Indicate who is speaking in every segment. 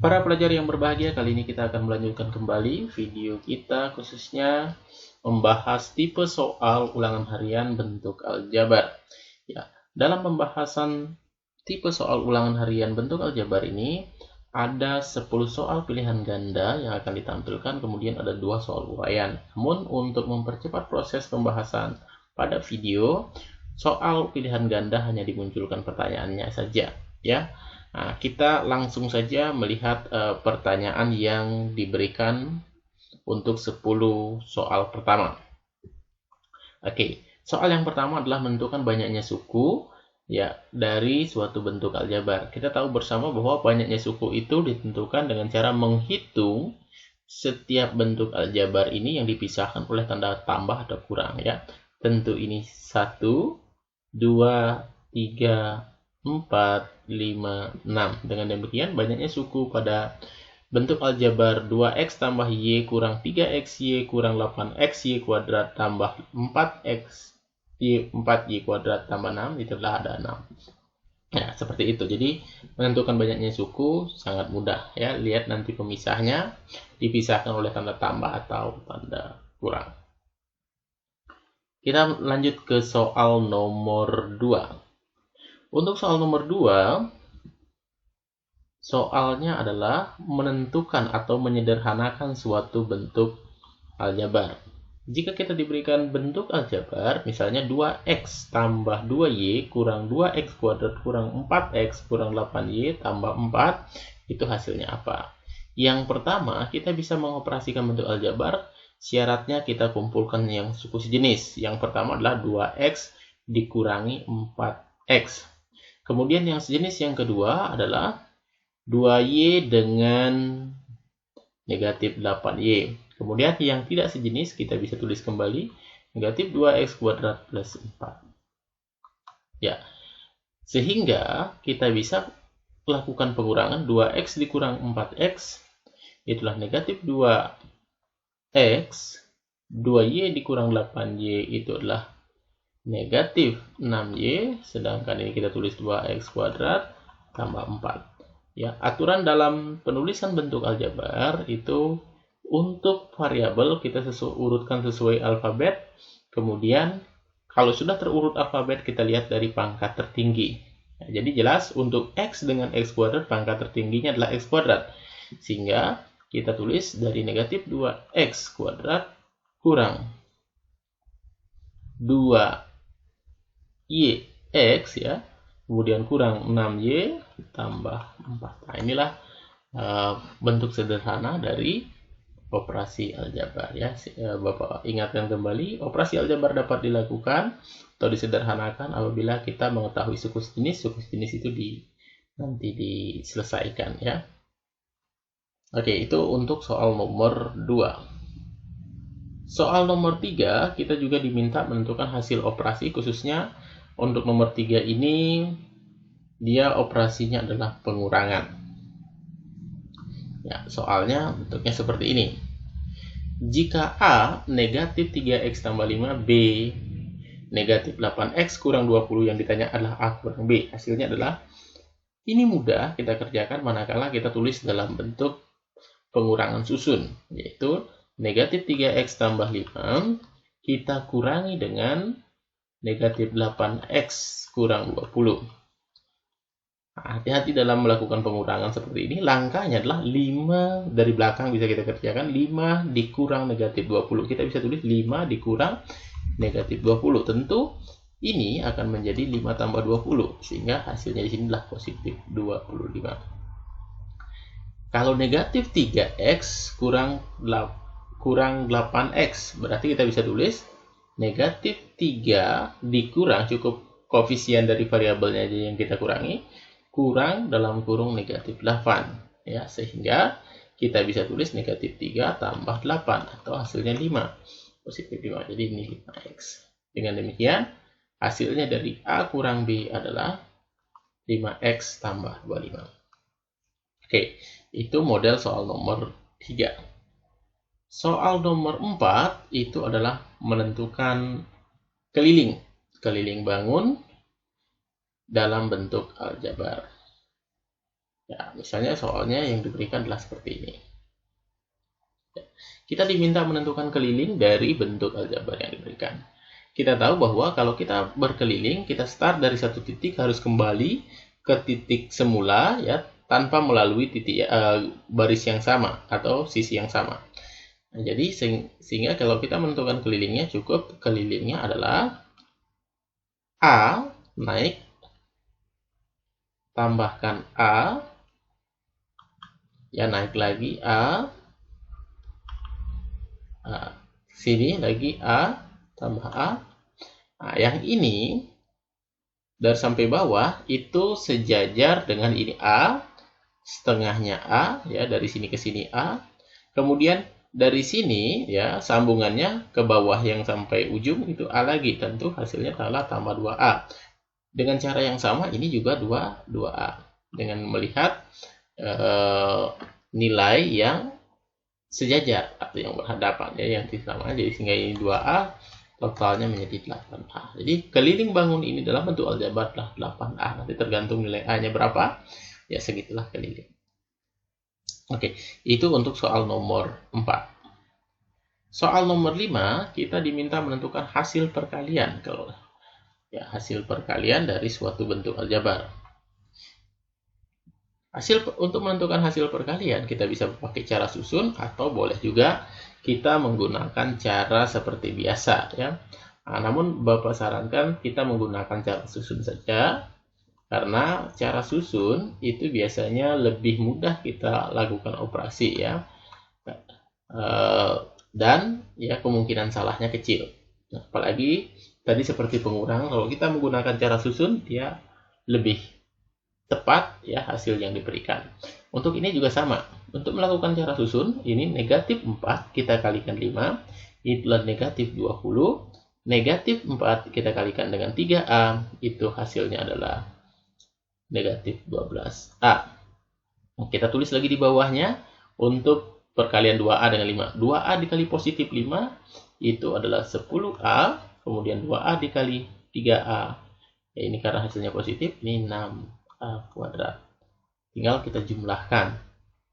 Speaker 1: Para pelajar yang berbahagia, kali ini kita akan melanjutkan kembali video kita khususnya membahas tipe soal ulangan harian bentuk aljabar. Ya, dalam pembahasan tipe soal ulangan harian bentuk aljabar ini ada 10 soal pilihan ganda yang akan ditampilkan, kemudian ada 2 soal uraian. Namun untuk mempercepat proses pembahasan pada video, soal pilihan ganda hanya dimunculkan pertanyaannya saja, ya. Nah, kita langsung saja melihat pertanyaan yang diberikan untuk 10 soal pertama. Oke, soal yang pertama adalah menentukan banyaknya suku ya dari suatu bentuk aljabar. Kita tahu bersama bahwa banyaknya suku itu ditentukan dengan cara menghitung setiap bentuk aljabar ini yang dipisahkan oleh tanda tambah atau kurang ya. Tentu ini 1, 2, 3, 4, 5, 6. Dengan demikian banyaknya suku pada bentuk aljabar 2x tambah y kurang 3x y kurang 8x y kuadrat tambah 4x y 4y kuadrat tambah 6 itulah ada 6. Nah, seperti itu. Jadi menentukan banyaknya suku sangat mudah ya. Lihat nanti pemisahnya dipisahkan oleh tanda tambah atau tanda kurang. Kita lanjut ke soal nomor 2. Untuk soal nomor 2, soalnya adalah menentukan atau menyederhanakan suatu bentuk aljabar. Jika kita diberikan bentuk aljabar, misalnya 2x tambah 2y kurang 2x kuadrat kurang 4x kurang 8y tambah 4, itu hasilnya apa? Yang pertama, kita bisa mengoperasikan bentuk aljabar, syaratnya kita kumpulkan yang suku sejenis. Yang pertama adalah 2x dikurangi 4x. Kemudian yang sejenis yang kedua adalah 2y dengan negatif 8y. Kemudian yang tidak sejenis kita bisa tulis kembali negatif 2x kuadrat plus 4. Ya, sehingga kita bisa lakukan pengurangan 2x dikurang 4x itulah negatif 2x, 2y dikurang 8y itu adalah negatif 6y, sedangkan ini kita tulis 2x kuadrat tambah 4. Ya, aturan dalam penulisan bentuk aljabar itu untuk variabel kita urutkan sesuai alfabet. Kemudian kalau sudah terurut alfabet kita lihat dari pangkat tertinggi. Ya, jadi jelas untuk x dengan x kuadrat pangkat tertingginya adalah x kuadrat. Sehingga kita tulis dari negatif 2x kuadrat kurang 2 yx ya, kemudian kurang 6y tambah 4. Nah, inilah bentuk sederhana dari operasi aljabar ya. Bapak ingatkan kembali, operasi aljabar dapat dilakukan atau disederhanakan apabila kita mengetahui suku sejenis itu nanti diselesaikan ya. Oke, itu untuk soal nomor 2. Soal nomor 3, kita juga diminta menentukan hasil operasi, khususnya untuk nomor 3 ini dia operasinya adalah pengurangan. Ya, soalnya bentuknya seperti ini. Jika A negatif 3x tambah 5, B negatif 8x kurang 20, yang ditanya adalah A kurang B. Hasilnya adalah, ini mudah kita kerjakan manakala kita tulis dalam bentuk pengurangan susun, yaitu negatif 3x tambah 5 kita kurangi dengan negatif 8x kurang 20. Nah, hati-hati dalam melakukan pengurangan seperti ini. Langkahnya adalah 5 dari belakang bisa kita kerjakan. 5 dikurang negatif 20. Kita bisa tulis 5 dikurang negatif 20. Tentu ini akan menjadi 5 tambah 20. Sehingga hasilnya di sini adalah positif 25. Kalau negatif 3x kurang 8x, berarti kita bisa tulis negatif 3 dikurang, cukup koefisien dari variabelnya aja yang kita kurangi, kurang dalam kurung negatif 8 ya, sehingga kita bisa tulis negatif 3 tambah 8 atau hasilnya 5, positif 5. Jadi ini 5x. Dengan demikian hasilnya dari A kurang B adalah 5x tambah 25. Oke, itu model soal nomor 3. Soal nomor 4 itu adalah menentukan keliling bangun dalam bentuk aljabar. Ya, misalnya soalnya yang diberikan adalah seperti ini. Kita diminta menentukan keliling dari bentuk aljabar yang diberikan. Kita tahu bahwa kalau kita berkeliling, kita start dari satu titik harus kembali ke titik semula ya, tanpa melalui titik baris yang sama atau sisi yang sama. Nah, jadi sehingga kalau kita menentukan kelilingnya, cukup kelilingnya adalah A naik tambahkan A, ya naik lagi A, sini lagi A tambah A. Nah, yang ini dari sampai bawah itu sejajar dengan ini A, setengahnya A, ya dari sini ke sini A. Kemudian dari sini ya sambungannya ke bawah yang sampai ujung itu A lagi, tentu hasilnya adalah tambah 2A. Dengan cara yang sama ini juga 2A dengan melihat nilai yang sejajar atau yang berhadapan ya, yang sama, jadi sehingga ini 2A totalnya menjadi 8A. Jadi keliling bangun ini dalam bentuk aljabar adalah 8A. Nanti tergantung nilai A nya berapa, ya segitulah keliling. Oke, itu untuk soal nomor 4. Soal nomor 5, kita diminta menentukan hasil perkalian. Kalau ya hasil perkalian dari suatu bentuk aljabar. Untuk menentukan hasil perkalian, kita bisa pakai cara susun atau boleh juga kita menggunakan cara seperti biasa ya. Nah, namun Bapak sarankan kita menggunakan cara susun saja, karena cara susun itu biasanya lebih mudah kita lakukan operasi ya, dan ya kemungkinan salahnya kecil. Nah, apalagi tadi seperti pengurangan, kalau kita menggunakan cara susun dia lebih tepat ya hasil yang diberikan. Untuk ini juga sama. Untuk melakukan cara susun, ini negatif 4 kita kalikan 5, itulah negatif 20. Negatif 4 kita kalikan dengan 3A, itu hasilnya adalah negatif 12A. Kita tulis lagi di bawahnya, untuk perkalian 2A dengan 5. 2A dikali positif 5, itu adalah 10A, kemudian 2A dikali 3A. Ya, ini karena hasilnya positif, ini 6A kuadrat. Tinggal kita jumlahkan.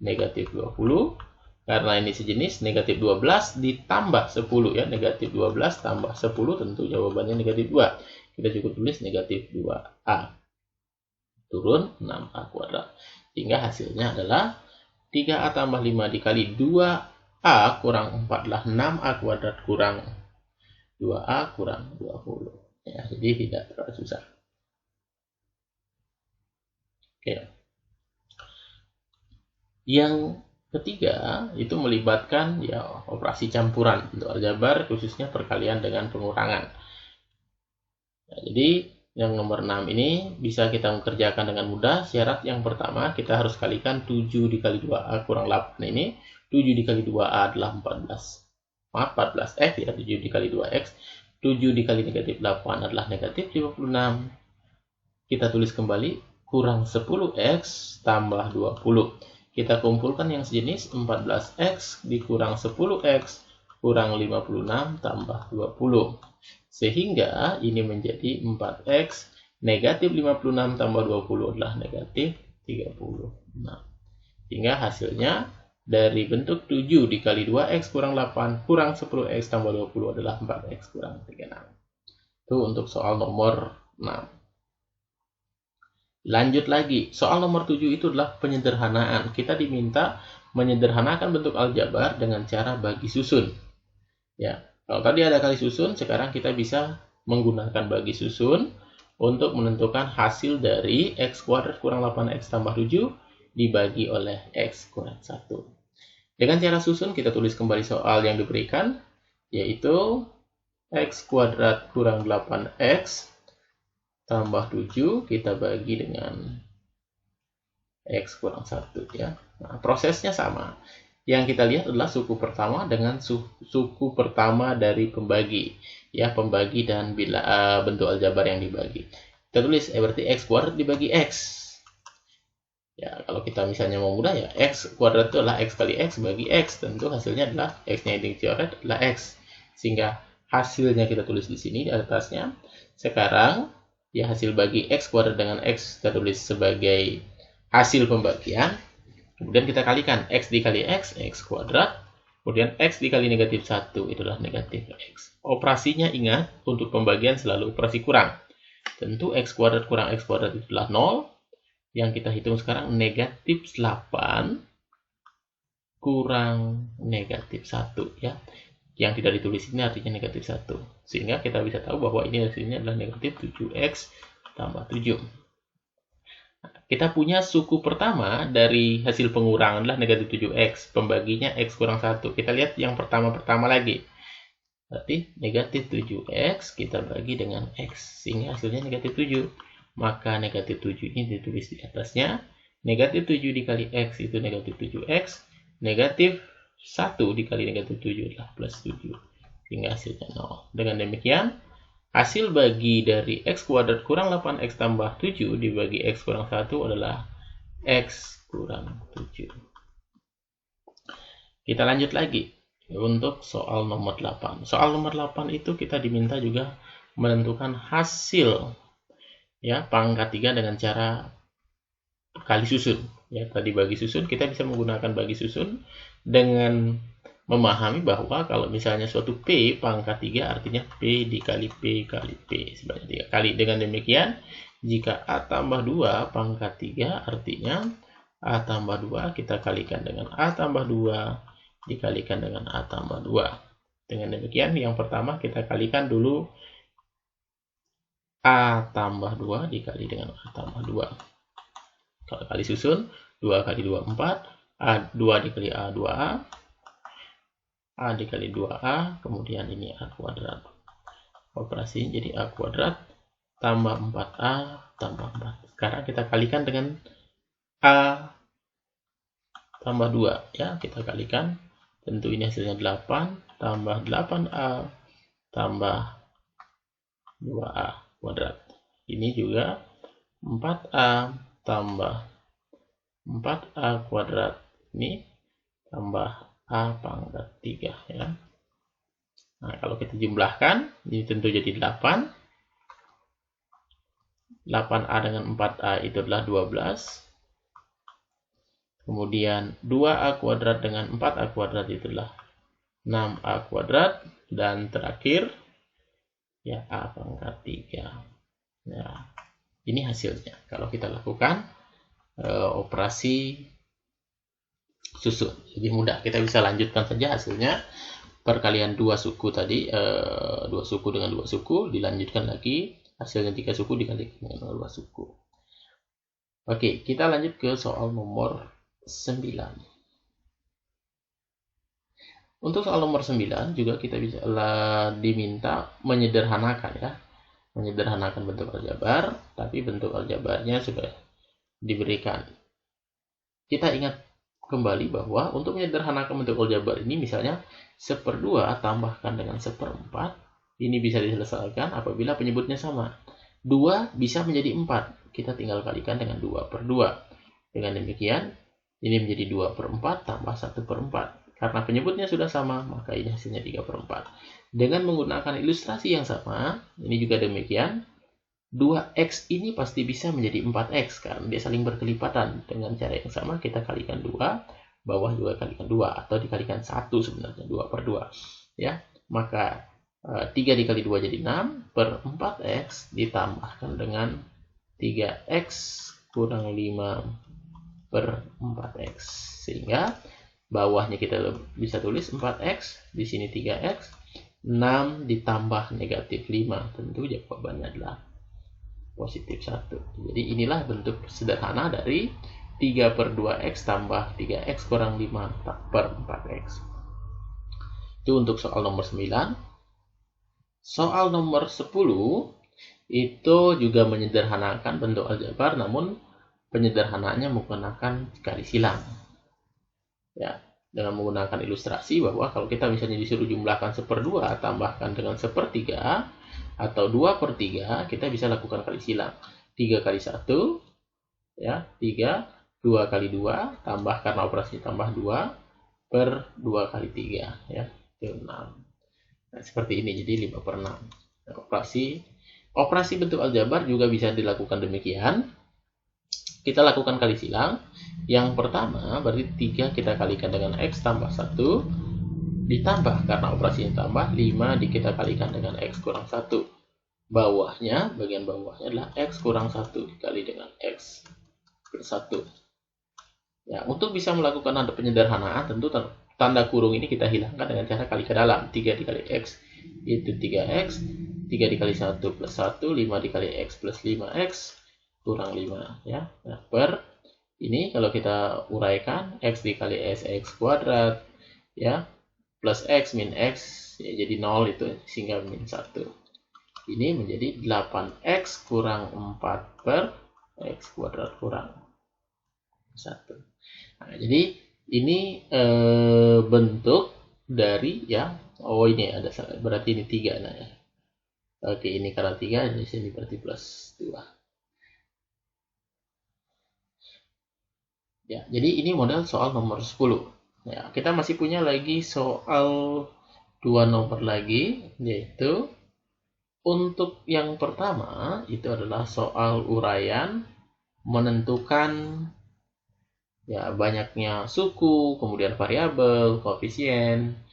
Speaker 1: Negatif 20, karena ini sejenis, negatif 12 ditambah 10 ya. Negatif 12 tambah 10, tentu jawabannya negatif 2. Kita cukup tulis negatif 2A. Turun 6A kuadrat. Sehingga hasilnya adalah 3A tambah 5 dikali 2A kurang 4 adalah 6A kuadrat kurang 2A kurang 20. Ya, jadi tidak terlalu susah. Oke. Yang ketiga itu melibatkan ya operasi campuran untuk aljabar, khususnya perkalian dengan pengurangan. Ya, jadi yang nomor 6 ini bisa kita mengerjakan dengan mudah. Syarat yang pertama, kita harus kalikan 7 dikali 2A kurang 8 ini. 7 dikali 2A adalah 14X ya, 7 dikali 2X. 7 dikali negatif 8 adalah negatif 56. Kita tulis kembali, kurang 10X tambah 20. Kita kumpulkan yang sejenis, 14X dikurang 10X kurang 56 tambah 20. Sehingga ini menjadi 4X negatif 56 tambah 20 adalah negatif 36. Sehingga hasilnya dari bentuk 7 dikali 2X kurang 8 kurang 10X tambah 20 adalah 4X kurang 36. Itu untuk soal nomor 6. Lanjut lagi, soal nomor 7 itu adalah penyederhanaan. Kita diminta menyederhanakan bentuk aljabar dengan cara bagi susun. Ya, kalau tadi ada kali susun, sekarang kita bisa menggunakan bagi susun untuk menentukan hasil dari X kuadrat kurang 8X tambah 7 dibagi oleh X kurang 1. Dengan cara susun, kita tulis kembali soal yang diberikan, yaitu X kuadrat kurang 8X tambah 7 kita bagi dengan X kurang 1 ya. Nah, prosesnya sama. Yang kita lihat adalah suku pertama dengan suku pertama dari pembagi. Ya, pembagi dan bentuk aljabar yang dibagi. Kita tulis berarti X kuadrat dibagi X. Ya, kalau kita misalnya mau mudah ya, X kuadrat itu adalah X kali X bagi X. Tentu hasilnya adalah X-nya yang dicoret adalah X. Sehingga hasilnya kita tulis di sini di atasnya. Sekarang ya hasil bagi X kuadrat dengan X kita tulis sebagai hasil pembagian, kemudian kita kalikan x dikali x kuadrat, kemudian x dikali negatif 1 itulah negatif x. Operasinya ingat, untuk pembagian selalu operasi kurang. Tentu x kuadrat kurang x kuadrat itulah 0. Yang kita hitung sekarang negatif 8 kurang negatif 1 ya. Yang tidak ditulis ini artinya negatif 1. Sehingga kita bisa tahu bahwa ini hasilnya adalah negatif 7x tambah 7. Kita punya suku pertama dari hasil pengurangan adalah negatif 7x. Pembaginya x kurang 1. Kita lihat yang pertama-pertama lagi. Berarti negatif 7x kita bagi dengan x. Sehingga hasilnya negatif 7. Maka negatif 7 ini ditulis di atasnya. Negatif 7 dikali x itu negatif 7x. Negatif 1 dikali negatif 7 adalah plus 7. Sehingga hasilnya 0. Dengan demikian, hasil bagi dari x kuadrat kurang 8x tambah 7 dibagi x kurang 1 adalah x kurang 7. Kita lanjut lagi untuk soal nomor 8. Soal nomor 8 itu kita diminta juga menentukan hasil ya pangkat 3 dengan cara kali susun. Ya, tadi bagi susun, kita bisa menggunakan bagi susun dengan memahami bahwa kalau misalnya suatu P pangkat 3 artinya P dikali P kali P sebanyak 3 kali. Dengan demikian, jika A tambah 2 pangkat 3 artinya A tambah 2 kita kalikan dengan A tambah 2 dikalikan dengan A tambah 2. Dengan demikian, yang pertama kita kalikan dulu A tambah 2 dikali dengan A tambah 2. Kalau kali susun, 2 kali 2, 4. A2 dikali A2A. A dikali 2A. Kemudian ini A kuadrat. Operasi jadi A kuadrat tambah 4A tambah 4. Sekarang kita kalikan dengan A tambah 2. Ya, kita kalikan. Tentu ini hasilnya 8 tambah 8A tambah 2A kuadrat. Ini juga 4A tambah 4A kuadrat ini tambah A pangkat 3 ya. Nah, kalau kita jumlahkan ini tentu jadi 8. 8A dengan 4A itu adalah 12. Kemudian 2A kuadrat dengan 4A kuadrat itu adalah 6A kuadrat. Dan terakhir ya A pangkat 3. Nah, ini hasilnya. Kalau kita lakukan operasi susun, lebih mudah. Kita bisa lanjutkan saja hasilnya. Perkalian dua suku tadi, dua suku dengan dua suku, dilanjutkan lagi. Hasilnya 3 suku dikalikan dengan 2 suku. Oke, kita lanjut ke soal nomor 9. Untuk soal nomor 9 juga kita bisa diminta menyederhanakan ya. Menyederhanakan bentuk aljabar, tapi bentuk aljabarnya sudah diberikan. Kita ingat kembali bahwa untuk menyederhanakan bentuk aljabar ini misalnya 1/2 tambahkan dengan 1/4, ini bisa diselesaikan apabila penyebutnya sama. 2 bisa menjadi 4, kita tinggal kalikan dengan 2/2. Dengan demikian, ini menjadi 2/4 tambah 1/4. Karena penyebutnya sudah sama, maka ini hasilnya 3/4. Dengan menggunakan ilustrasi yang sama, ini juga demikian, 2x ini pasti bisa menjadi 4x karena dia saling berkelipatan. Dengan cara yang sama kita kalikan 2, bawah juga kalikan 2 atau dikalikan 1 sebenarnya 2/2 ya. Maka 3 dikali 2 jadi 6 per 4x ditambahkan dengan 3x kurang 5 per 4x. Sehingga bawahnya kita bisa tulis 4x, di sini 3x, 6 ditambah negatif 5. Tentu jawabannya adalah positif 1. Jadi inilah bentuk sederhana dari 3/2x tambah 3x kurang 5 per 4x. Itu untuk soal nomor 9. Soal nomor 10 itu juga menyederhanakan bentuk aljabar, namun penyederhanaannya menggunakan garis silang. Ya, dengan menggunakan ilustrasi bahwa kalau kita misalnya disuruh jumlahkan 1/2 tambahkan dengan 1/3 atau 2/3, kita bisa lakukan kali silang. 3 kali 1 ya, 3, 2 kali 2 tambah karena operasi tambah 2 per 2 kali 3 ya, itu 6. Nah, seperti ini jadi 5/6. Nah, operasi bentuk aljabar juga bisa dilakukan demikian. Kita lakukan kali silang. Yang pertama berarti 3 kita kalikan dengan X tambah 1 ditambah karena operasinya tambah 5 kita kalikan dengan X kurang 1. Bawahnya, bagian bawahnya adalah X kurang 1 dikali dengan X plus 1. Ya, untuk bisa melakukan penyederhanaan tentu tanda kurung ini kita hilangkan dengan cara kali ke dalam. 3 dikali X itu 3X, 3 dikali 1 plus 1, 5 dikali X plus 5X kurang 5 ya. Nah, per ini kalau kita uraikan X dikali X kuadrat ya plus X min X ya, jadi 0 itu sehingga min 1. Ini menjadi 8X kurang 4 per X kuadrat kurang 1. Nah, jadi ini bentuk dari ya, oh ini ada berarti ini 3 nah ya. Oke, ini karena 3 di sini berarti plus 2. Ya, jadi ini model soal nomor 10. Ya, kita masih punya lagi soal 2 nomor lagi, yaitu untuk yang pertama itu adalah soal uraian menentukan ya banyaknya suku, kemudian variabel, koefisien,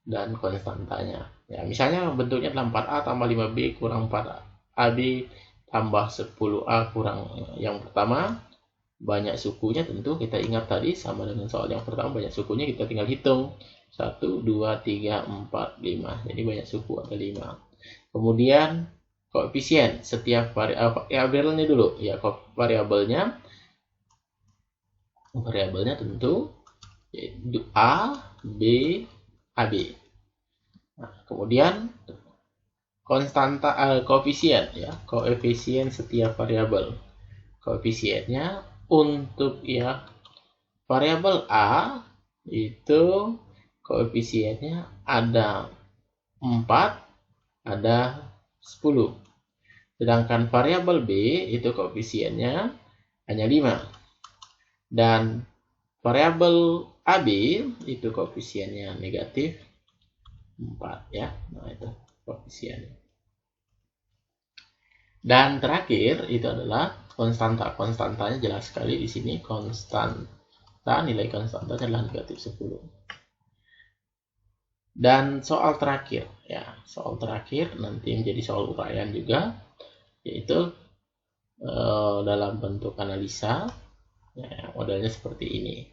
Speaker 1: dan konstantanya. Ya, misalnya bentuknya adalah 4A tambah 5B kurang 4AB tambah 10A kurang yang pertama. Banyak sukunya tentu kita ingat tadi sama dengan soal yang pertama, banyak sukunya kita tinggal hitung 1, 2, 3, 4, 5. Jadi banyak suku ada 5. Kemudian koefisien setiap variabelnya dulu ya, variabelnya tentu yaitu A, B, AB. Nah, kemudian konstanta koefisien ya, koefisien setiap variabel. Koefisiennya untuk ya variabel A itu koefisiennya ada 4, ada 10. Sedangkan variabel B itu koefisiennya hanya 5. Dan variabel AB itu koefisiennya negatif 4 ya. Nah, itu koefisiennya. Dan terakhir itu adalah konstanta. Konstantanya jelas sekali di sini, konstanta, nilai konstantanya adalah negatif 10. Dan soal terakhir ya, soal terakhir nanti menjadi soal uraian juga, yaitu dalam bentuk analisa ya, modelnya seperti ini.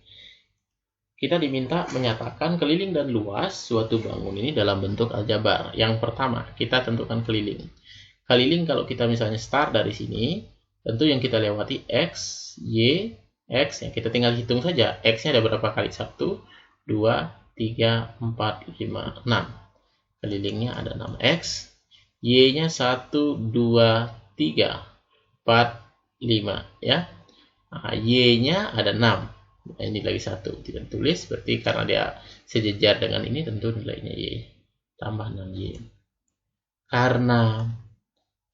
Speaker 1: Kita diminta menyatakan keliling dan luas suatu bangun ini dalam bentuk aljabar. Yang pertama, kita tentukan keliling. Keliling kalau kita misalnya start dari sini, tentu yang kita lewati X, Y, X, yang kita tinggal hitung saja. X-nya ada berapa kali? 1, 2, 3, 4, 5, 6. Kelilingnya ada 6X. Y-nya 1, 2, 3, 4, 5. Ya. Nah, Y-nya ada 6. Nah, ini lagi 1. Tidak tulis, berarti karena dia sejajar dengan ini, tentu nilainya Y. Tambah 6Y. Karena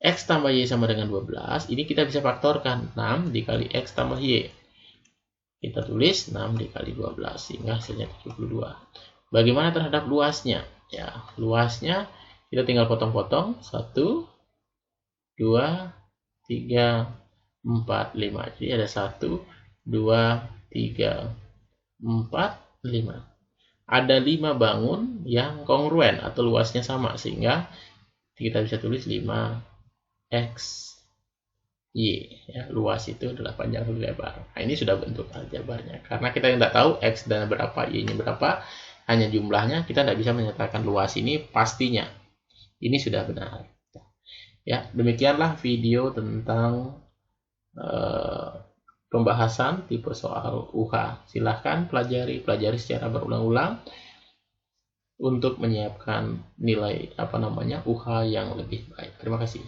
Speaker 1: X tambah Y sama dengan 12, ini kita bisa faktorkan 6 dikali X tambah Y. Kita tulis 6 dikali 12, sehingga hasilnya 72. Bagaimana terhadap luasnya? Ya, luasnya kita tinggal potong-potong. 1, 2, 3, 4, 5. Jadi ada 1, 2, 3, 4, 5. Ada 5 bangun yang kongruen atau luasnya sama, sehingga kita bisa tulis 5 X, Y. Ya, luas itu adalah panjang kali lebar. Nah, ini sudah bentuk aljabarnya. Karena kita tidak tahu X dan berapa, Y-nya berapa, hanya jumlahnya, kita tidak bisa menyatakan luas ini pastinya. Ini sudah benar. Ya, demikianlah video tentang pembahasan tipe soal UH. Silahkan pelajari secara berulang-ulang untuk menyiapkan nilai UH yang lebih baik. Terima kasih.